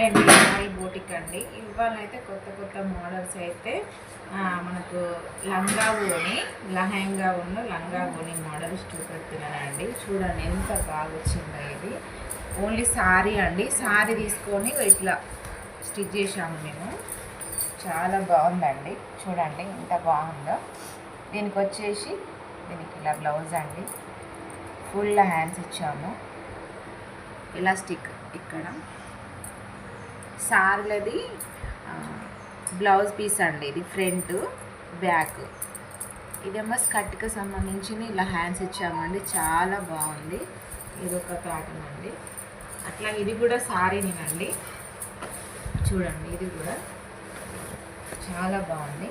అండి hi boutique అండి. ఇవాళ అయితే కొత్త మోడల్స్ అయితే మనకు లంగా ఓని లెహంగా లంగా ఓని మోడల్స్ చూపెడుతున్నానండి. చూడండి ఎంత బాగా వచ్చిందో. ఇది ఓన్లీ సారీ అండి. సారీ తీసుకొని ఇట్లా స్టిచ్ చేసాము మేము. చాలా బాగుందండి. చూడండి ఎంత బాగుందో. దీనికి వచ్చేసి దీనికి ఇలా బ్లౌజ్ అండి. ఫుల్ హ్యాండ్స్ ఇచ్చాము. ఎలాస్టిక్ ఇక్కడ సార్లది బ్లౌజ్ పీస్ అండి. ఇది ఫ్రంట్ బ్యాక్. ఇదేమో స్కర్ట్కి సంబంధించి ఇలా హ్యాండ్స్ ఇచ్చామండి. చాలా బాగుంది. ఇది ఒక ప్యాటర్న్ అండి. అట్లా ఇది కూడా సారీనేనండి. చూడండి ఇది కూడా చాలా బాగుంది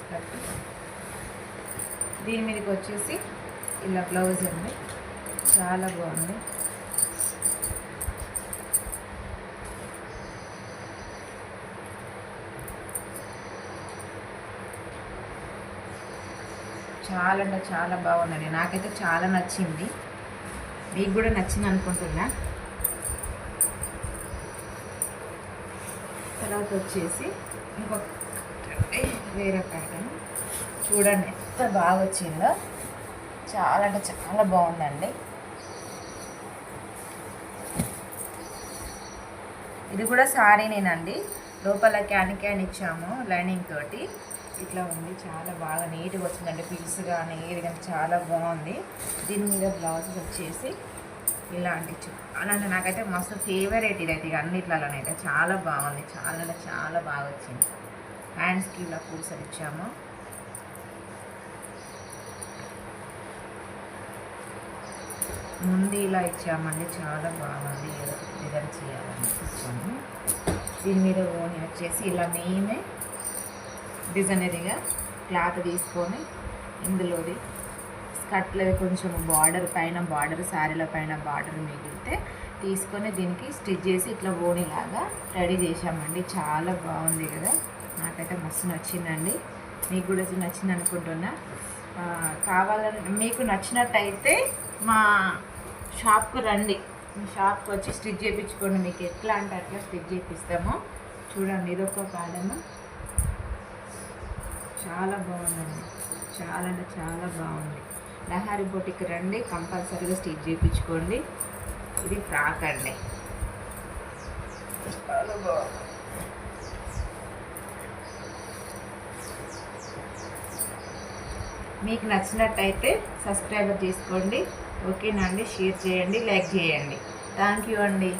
స్కర్ట్. దీని మీదకి వచ్చేసి ఇలా బ్లౌజ్ అండి. చాలా బాగుంది. చాలా అంటే చాలా బాగుందండి. నాకైతే చాలా నచ్చింది. మీకు కూడా నచ్చింది అనుకుంటున్నా. తర్వాత వచ్చేసి ఇంకొక వేరే ప్యాటర్న్ చూడండి ఎంత బాగా వచ్చిందో. చాలా అంటే చాలా బాగుందండి. ఇది కూడా సారీనేనండి. లోపల క్యాన్ ఇచ్చాము లైనింగ్ తోటి. ఇట్లా ఉంది. చాలా బాగా నీట్గా వచ్చిందండి. పిల్స్ కానీ ఏది కానీ చాలా బాగుంది. దీని మీద బ్లౌజెస్ వచ్చేసి ఇలాంటి అలాంటి నాకైతే మస్తు ఫేవరెట్ ఇదైతే. ఇక అన్నిట్లలోనైతే చాలా బాగుంది. చాలా అంటే చాలా బాగా వచ్చింది. హ్యాండ్స్కి ఇలా పూసలు ఇచ్చాము. ముందు ఇలా ఇచ్చామండి. చాలా బాగుంది. ఏదో డిజైన్ చేయాలని ఇచ్చాము. దీని మీద ఓని వచ్చేసి ఇలా మేమే డిజైనరీగా క్లాత్ తీసుకొని ఇందులోది స్కర్ట్లో కొంచెం బార్డర్ పైన బార్డర్ శారీల పైన బార్డర్ మిగిలితే తీసుకొని దీనికి స్టిచ్ చేసి ఇట్లా ఓణిలాగా రెడీ చేసామండి. చాలా బాగుంది కదా. నాకైతే మస్తు నచ్చిందండి. మీకు కూడా నచ్చింది అనుకుంటున్నా. కావాలని మీకు నచ్చినట్టయితే మా షాప్కు రండి. మీ షాప్కి వచ్చి స్టిచ్ చేయించుకోండి. మీకు ఎట్లా అంటే అట్లా స్టిచ్ చేపిస్తాము. చూడండి ఇదొక ప్యాటర్న్. చాలా బాగుందండి. చాలా అంటే చాలా బాగుంది. లహారి బోటికి రండి. కంపల్సరీగా స్టిచ్ చేయించుకోండి. ఇది ఫ్రాక్ అండి. చాలా బాగుంది. మీకు నచ్చినట్టయితే సబ్స్క్రైబర్ చేసుకోండి. ఓకేనా అండి. షేర్ చేయండి, లైక్ చేయండి. థ్యాంక్ యూ అండి.